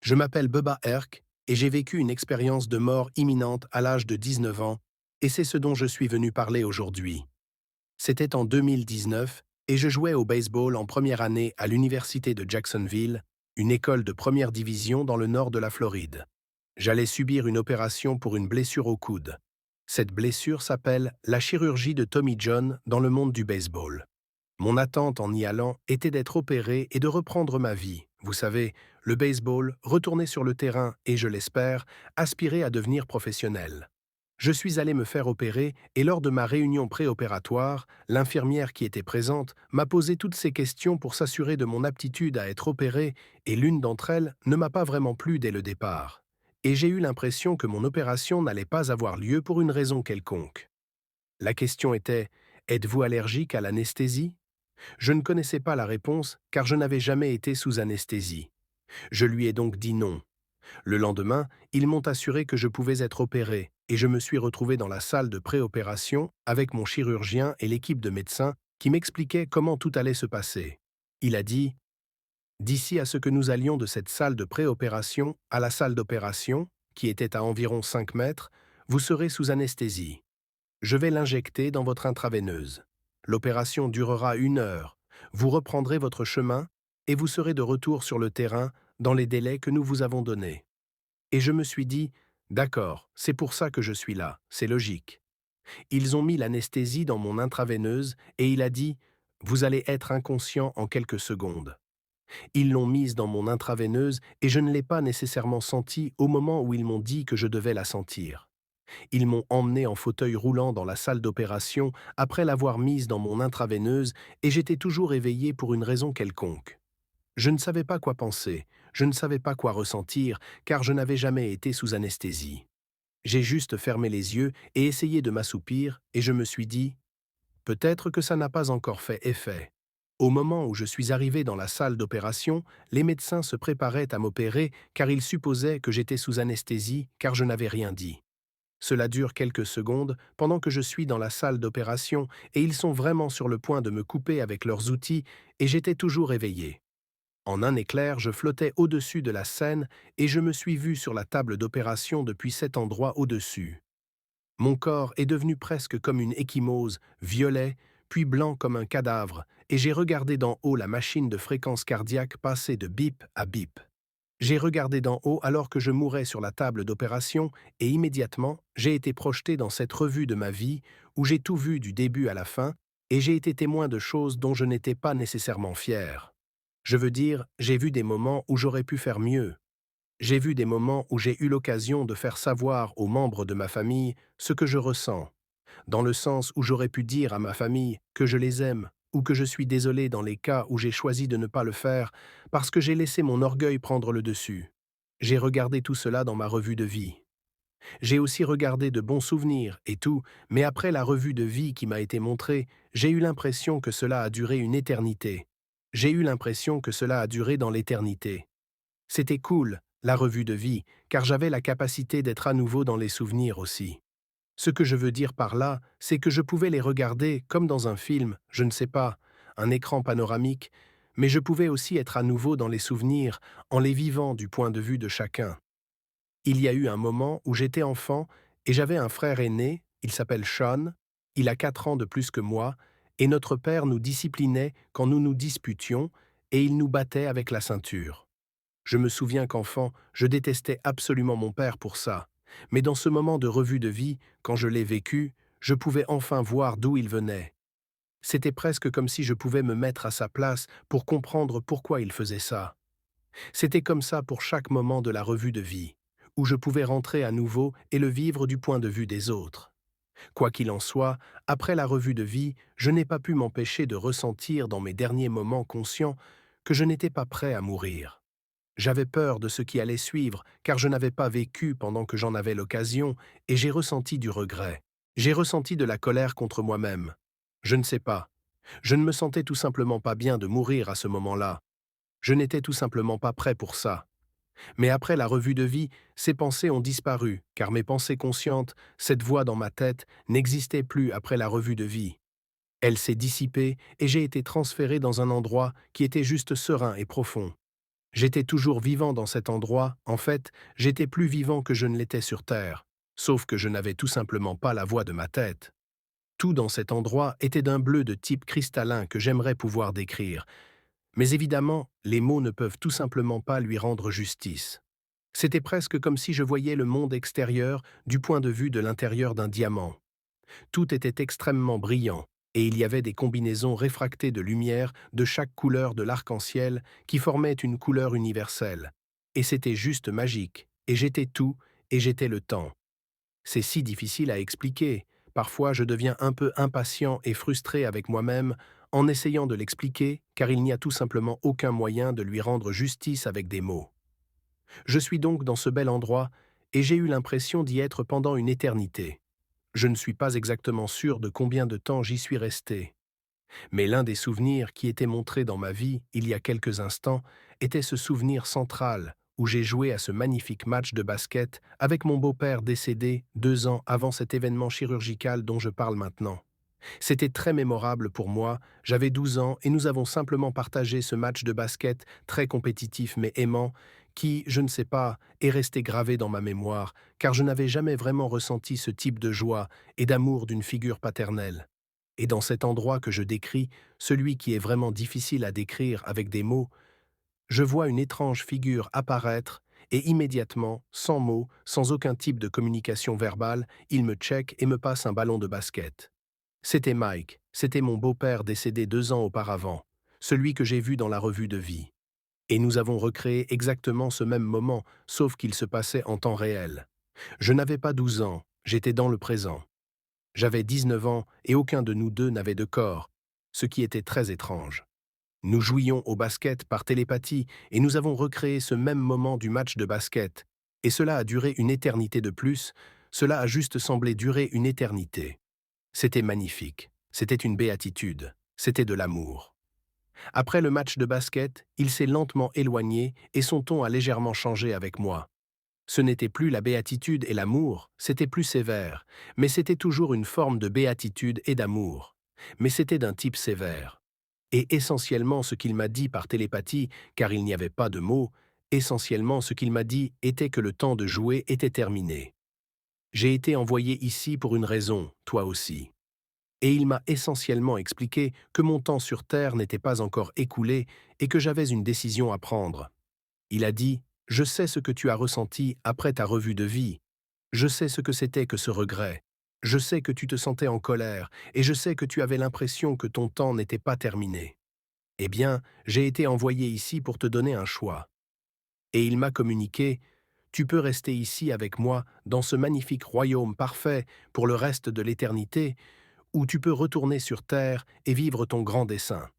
Je m'appelle Bubba Herc et j'ai vécu une expérience de mort imminente à l'âge de 19 ans, et c'est ce dont je suis venu parler aujourd'hui. C'était en 2019 et je jouais au baseball en première année à l'université de Jacksonville, une école de première division dans le nord de la Floride. J'allais subir une opération pour une blessure au coude. Cette blessure s'appelle la chirurgie de Tommy John dans le monde du baseball. Mon attente en y allant était d'être opéré et de reprendre ma vie. Vous savez, le baseball, retourner sur le terrain et, je l'espère, aspirer à devenir professionnel. Je suis allé me faire opérer et lors de ma réunion préopératoire, l'infirmière qui était présente m'a posé toutes ces questions pour s'assurer de mon aptitude à être opéré et l'une d'entre elles ne m'a pas vraiment plu dès le départ. Et j'ai eu l'impression que mon opération n'allait pas avoir lieu pour une raison quelconque. La question était: êtes-vous allergique à l'anesthésie? Je ne connaissais pas la réponse car je n'avais jamais été sous anesthésie. Je lui ai donc dit non. Le lendemain, ils m'ont assuré que je pouvais être opéré et je me suis retrouvé dans la salle de préopération avec mon chirurgien et l'équipe de médecins qui m'expliquaient comment tout allait se passer. Il a dit: d'ici à ce que nous allions de cette salle de préopération à la salle d'opération, qui était à environ 5 mètres, vous serez sous anesthésie. Je vais l'injecter dans votre intraveineuse. L'opération durera 1 heure. Vous reprendrez votre chemin et vous serez de retour sur le terrain dans les délais que nous vous avons donnés. Et je me suis dit: d'accord, c'est pour ça que je suis là, c'est logique. Ils ont mis l'anesthésie dans mon intraveineuse et il a dit: vous allez être inconscient en quelques secondes. Ils l'ont mise dans mon intraveineuse et je ne l'ai pas nécessairement sentie au moment où ils m'ont dit que je devais la sentir. Ils m'ont emmené en fauteuil roulant dans la salle d'opération après l'avoir mise dans mon intraveineuse et j'étais toujours éveillé pour une raison quelconque. Je ne savais pas quoi penser, je ne savais pas quoi ressentir, car je n'avais jamais été sous anesthésie. J'ai juste fermé les yeux et essayé de m'assoupir et je me suis dit: peut-être que ça n'a pas encore fait effet. Au moment où je suis arrivé dans la salle d'opération, les médecins se préparaient à m'opérer car ils supposaient que j'étais sous anesthésie car je n'avais rien dit. Cela dure quelques secondes pendant que je suis dans la salle d'opération et ils sont vraiment sur le point de me couper avec leurs outils et j'étais toujours éveillé. En un éclair, je flottais au-dessus de la scène et je me suis vu sur la table d'opération depuis cet endroit au-dessus. Mon corps est devenu presque comme une ecchymose, violet, puis blanc comme un cadavre, et j'ai regardé d'en haut la machine de fréquence cardiaque passer de bip à bip. J'ai regardé d'en haut alors que je mourais sur la table d'opération et immédiatement, j'ai été projeté dans cette revue de ma vie où j'ai tout vu du début à la fin et j'ai été témoin de choses dont je n'étais pas nécessairement fier. Je veux dire, j'ai vu des moments où j'aurais pu faire mieux. J'ai vu des moments où j'ai eu l'occasion de faire savoir aux membres de ma famille ce que je ressens, dans le sens où j'aurais pu dire à ma famille que je les aime ou que je suis désolé dans les cas où j'ai choisi de ne pas le faire parce que j'ai laissé mon orgueil prendre le dessus. J'ai regardé tout cela dans ma revue de vie. J'ai aussi regardé de bons souvenirs et tout, mais après la revue de vie qui m'a été montrée, j'ai eu l'impression que cela a duré une éternité. J'ai eu l'impression que cela a duré dans l'éternité. C'était cool, la revue de vie, car j'avais la capacité d'être à nouveau dans les souvenirs aussi. Ce que je veux dire par là, c'est que je pouvais les regarder comme dans un film, je ne sais pas, un écran panoramique, mais je pouvais aussi être à nouveau dans les souvenirs, en les vivant du point de vue de chacun. Il y a eu un moment où j'étais enfant et j'avais un frère aîné, il s'appelle Sean, il a 4 ans de plus que moi, et notre père nous disciplinait quand nous nous disputions et il nous battait avec la ceinture. Je me souviens qu'enfant, je détestais absolument mon père pour ça. Mais dans ce moment de revue de vie, quand je l'ai vécu, je pouvais enfin voir d'où il venait. C'était presque comme si je pouvais me mettre à sa place pour comprendre pourquoi il faisait ça. C'était comme ça pour chaque moment de la revue de vie, où je pouvais rentrer à nouveau et le vivre du point de vue des autres. Quoi qu'il en soit, après la revue de vie, je n'ai pas pu m'empêcher de ressentir dans mes derniers moments conscients que je n'étais pas prêt à mourir. J'avais peur de ce qui allait suivre, car je n'avais pas vécu pendant que j'en avais l'occasion, et j'ai ressenti du regret. J'ai ressenti de la colère contre moi-même. Je ne sais pas. Je ne me sentais tout simplement pas bien de mourir à ce moment-là. Je n'étais tout simplement pas prêt pour ça. Mais après la revue de vie, ces pensées ont disparu, car mes pensées conscientes, cette voix dans ma tête, n'existait plus après la revue de vie. Elle s'est dissipée et j'ai été transféré dans un endroit qui était juste serein et profond. J'étais toujours vivant dans cet endroit, en fait, j'étais plus vivant que je ne l'étais sur Terre, sauf que je n'avais tout simplement pas la voix de ma tête. Tout dans cet endroit était d'un bleu de type cristallin que j'aimerais pouvoir décrire, mais évidemment, les mots ne peuvent tout simplement pas lui rendre justice. C'était presque comme si je voyais le monde extérieur du point de vue de l'intérieur d'un diamant. Tout était extrêmement brillant, et il y avait des combinaisons réfractées de lumière de chaque couleur de l'arc-en-ciel qui formaient une couleur universelle. Et c'était juste magique, et j'étais tout, et j'étais le temps. C'est si difficile à expliquer. Parfois, je deviens un peu impatient et frustré avec moi-même en essayant de l'expliquer, car il n'y a tout simplement aucun moyen de lui rendre justice avec des mots. Je suis donc dans ce bel endroit, et j'ai eu l'impression d'y être pendant une éternité. Je ne suis pas exactement sûr de combien de temps j'y suis resté. Mais l'un des souvenirs qui était montré dans ma vie, il y a quelques instants, était ce souvenir central où j'ai joué à ce magnifique match de basket avec mon beau-père décédé 2 ans avant cet événement chirurgical dont je parle maintenant. C'était très mémorable pour moi, j'avais 12 ans et nous avons simplement partagé ce match de basket très compétitif mais aimant qui, je ne sais pas, est resté gravé dans ma mémoire car je n'avais jamais vraiment ressenti ce type de joie et d'amour d'une figure paternelle. Et dans cet endroit que je décris, celui qui est vraiment difficile à décrire avec des mots, je vois une étrange figure apparaître et immédiatement, sans mots, sans aucun type de communication verbale, il me check et me passe un ballon de basket. C'était Mike, c'était mon beau-père décédé 2 ans auparavant, celui que j'ai vu dans la revue de vie. Et nous avons recréé exactement ce même moment, sauf qu'il se passait en temps réel. Je n'avais pas 12 ans, j'étais dans le présent. J'avais 19 ans et aucun de nous deux n'avait de corps, ce qui était très étrange. Nous jouions au basket par télépathie et nous avons recréé ce même moment du match de basket. Et cela a duré une éternité de plus, cela a juste semblé durer une éternité. C'était magnifique, c'était une béatitude, c'était de l'amour. Après le match de basket, il s'est lentement éloigné et son ton a légèrement changé avec moi. Ce n'était plus la béatitude et l'amour, c'était plus sévère, mais c'était toujours une forme de béatitude et d'amour. Mais c'était d'un type sévère. Et essentiellement ce qu'il m'a dit par télépathie, car il n'y avait pas de mots, essentiellement ce qu'il m'a dit était que le temps de jouer était terminé. J'ai été envoyé ici pour une raison, toi aussi. Et il m'a essentiellement expliqué que mon temps sur Terre n'était pas encore écoulé et que j'avais une décision à prendre. Il a dit « Je sais ce que tu as ressenti après ta revue de vie. Je sais ce que c'était que ce regret. Je sais que tu te sentais en colère et je sais que tu avais l'impression que ton temps n'était pas terminé. Eh bien, j'ai été envoyé ici pour te donner un choix. » Et il m'a communiqué « Tu peux rester ici avec moi dans ce magnifique royaume parfait pour le reste de l'éternité, ou tu peux retourner sur Terre et vivre ton grand dessein. »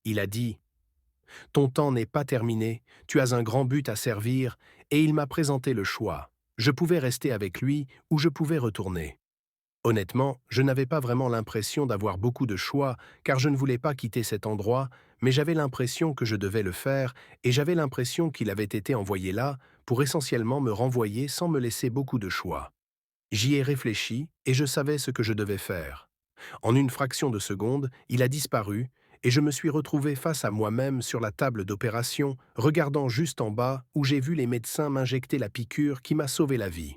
Il a dit « Ton temps n'est pas terminé, tu as un grand but à servir, et il m'a présenté le choix. Je pouvais rester avec lui ou je pouvais retourner. » Honnêtement, je n'avais pas vraiment l'impression d'avoir beaucoup de choix, car je ne voulais pas quitter cet endroit, mais j'avais l'impression que je devais le faire, et j'avais l'impression qu'il avait été envoyé là pour essentiellement me renvoyer sans me laisser beaucoup de choix. J'y ai réfléchi, et je savais ce que je devais faire. En une fraction de seconde, il a disparu, et je me suis retrouvé face à moi-même sur la table d'opération, regardant juste en bas où j'ai vu les médecins m'injecter la piqûre qui m'a sauvé la vie.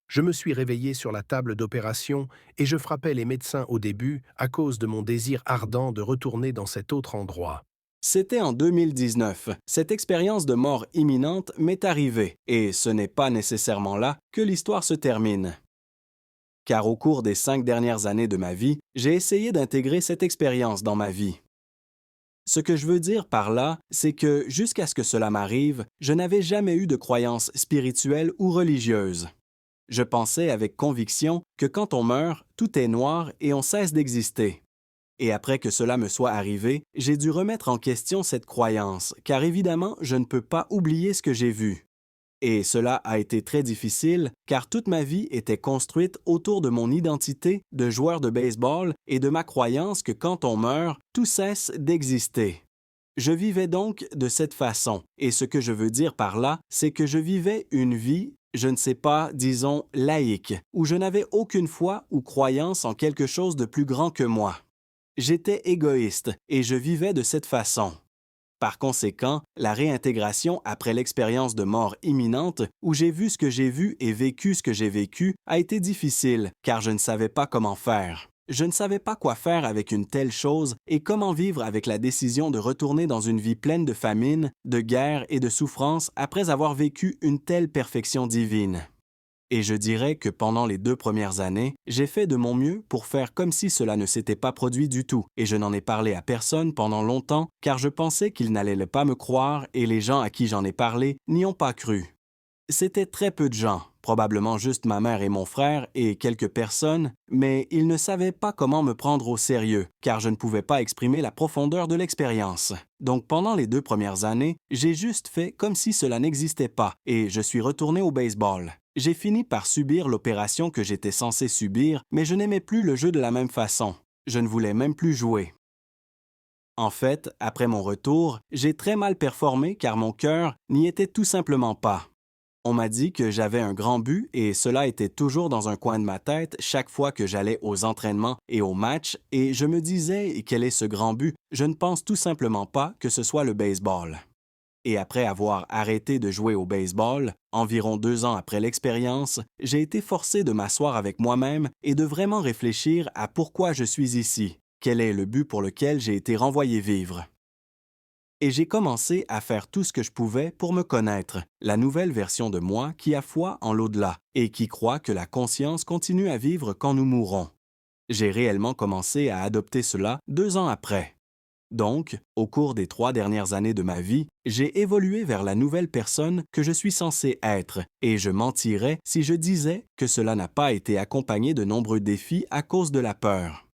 Je me suis réveillé sur la table d'opération et je frappais les médecins au début à cause de mon désir ardent de retourner dans cet autre endroit. C'était en 2019. Cette expérience de mort imminente m'est arrivée, et ce n'est pas nécessairement là que l'histoire se termine. Car au cours des 5 dernières années de ma vie, j'ai essayé d'intégrer cette expérience dans ma vie. Ce que je veux dire par là, c'est que jusqu'à ce que cela m'arrive, je n'avais jamais eu de croyance spirituelle ou religieuse. Je pensais avec conviction que quand on meurt, tout est noir et on cesse d'exister. Et après que cela me soit arrivé, j'ai dû remettre en question cette croyance, car évidemment, je ne peux pas oublier ce que j'ai vu. Et cela a été très difficile, car toute ma vie était construite autour de mon identité de joueur de baseball et de ma croyance que quand on meurt, tout cesse d'exister. Je vivais donc de cette façon, et ce que je veux dire par là, c'est que je vivais une vie, je ne sais pas, disons, laïque, où je n'avais aucune foi ou croyance en quelque chose de plus grand que moi. J'étais égoïste, et je vivais de cette façon. Par conséquent, la réintégration après l'expérience de mort imminente, où j'ai vu ce que j'ai vu et vécu ce que j'ai vécu, a été difficile, car je ne savais pas comment faire. Je ne savais pas quoi faire avec une telle chose et comment vivre avec la décision de retourner dans une vie pleine de famine, de guerre et de souffrance après avoir vécu une telle perfection divine. Et je dirais que pendant les 2 premières années, j'ai fait de mon mieux pour faire comme si cela ne s'était pas produit du tout, et je n'en ai parlé à personne pendant longtemps car je pensais qu'ils n'allaient pas me croire et les gens à qui j'en ai parlé n'y ont pas cru. C'était très peu de gens, probablement juste ma mère et mon frère et quelques personnes, mais ils ne savaient pas comment me prendre au sérieux, car je ne pouvais pas exprimer la profondeur de l'expérience. Donc pendant les 2 premières années, j'ai juste fait comme si cela n'existait pas, et je suis retourné au baseball. J'ai fini par subir l'opération que j'étais censé subir, mais je n'aimais plus le jeu de la même façon. Je ne voulais même plus jouer. En fait, après mon retour, j'ai très mal performé car mon cœur n'y était tout simplement pas. On m'a dit que j'avais un grand but et cela était toujours dans un coin de ma tête chaque fois que j'allais aux entraînements et aux matchs et je me disais quel est ce grand but, je ne pense tout simplement pas que ce soit le baseball. Et après avoir arrêté de jouer au baseball, environ 2 ans après l'expérience, j'ai été forcé de m'asseoir avec moi-même et de vraiment réfléchir à pourquoi je suis ici, quel est le but pour lequel j'ai été renvoyé vivre. Et j'ai commencé à faire tout ce que je pouvais pour me connaître, la nouvelle version de moi qui a foi en l'au-delà et qui croit que la conscience continue à vivre quand nous mourrons. J'ai réellement commencé à adopter cela 2 ans après. Donc, au cours des 3 dernières années de ma vie, j'ai évolué vers la nouvelle personne que je suis censé être, et je mentirais si je disais que cela n'a pas été accompagné de nombreux défis à cause de la peur.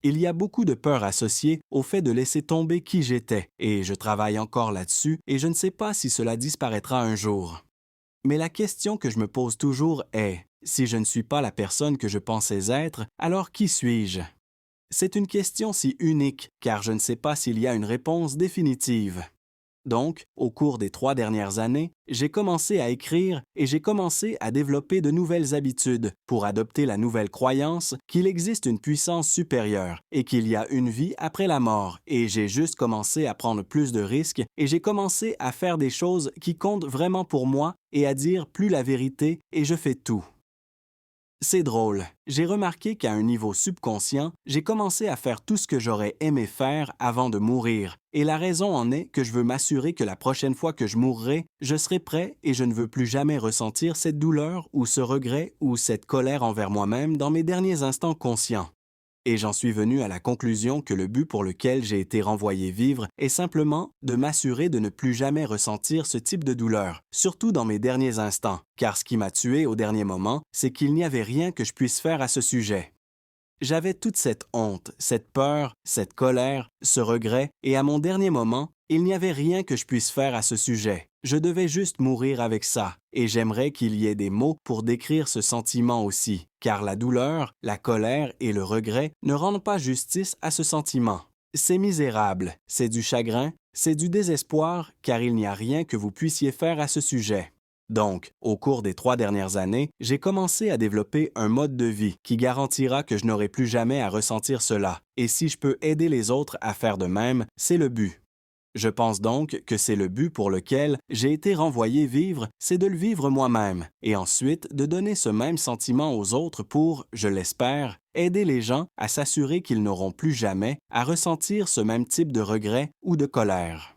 Il y a beaucoup de peur associée au fait de laisser tomber qui j'étais, et je travaille encore là-dessus et je ne sais pas si cela disparaîtra un jour. Mais la question que je me pose toujours est, si je ne suis pas la personne que je pensais être, alors qui suis-je? C'est une question si unique, car je ne sais pas s'il y a une réponse définitive. Donc, au cours des 3 dernières années, j'ai commencé à écrire et j'ai commencé à développer de nouvelles habitudes pour adopter la nouvelle croyance qu'il existe une puissance supérieure et qu'il y a une vie après la mort. Et j'ai juste commencé à prendre plus de risques et j'ai commencé à faire des choses qui comptent vraiment pour moi et à dire plus la vérité et je fais tout. C'est drôle, j'ai remarqué qu'à un niveau subconscient, j'ai commencé à faire tout ce que j'aurais aimé faire avant de mourir, et la raison en est que je veux m'assurer que la prochaine fois que je mourrai, je serai prêt et je ne veux plus jamais ressentir cette douleur ou ce regret ou cette colère envers moi-même dans mes derniers instants conscients. Et j'en suis venu à la conclusion que le but pour lequel j'ai été renvoyé vivre est simplement de m'assurer de ne plus jamais ressentir ce type de douleur, surtout dans mes derniers instants, car ce qui m'a tué au dernier moment, c'est qu'il n'y avait rien que je puisse faire à ce sujet. J'avais toute cette honte, cette peur, cette colère, ce regret, et à mon dernier moment, il n'y avait rien que je puisse faire à ce sujet. Je devais juste mourir avec ça, et j'aimerais qu'il y ait des mots pour décrire ce sentiment aussi, car la douleur, la colère et le regret ne rendent pas justice à ce sentiment. C'est misérable, c'est du chagrin, c'est du désespoir, car il n'y a rien que vous puissiez faire à ce sujet. Donc, au cours des 3 dernières années, j'ai commencé à développer un mode de vie qui garantira que je n'aurai plus jamais à ressentir cela. Et si je peux aider les autres à faire de même, c'est le but. Je pense donc que c'est le but pour lequel j'ai été renvoyé vivre, c'est de le vivre moi-même, et ensuite de donner ce même sentiment aux autres pour, je l'espère, aider les gens à s'assurer qu'ils n'auront plus jamais à ressentir ce même type de regret ou de colère.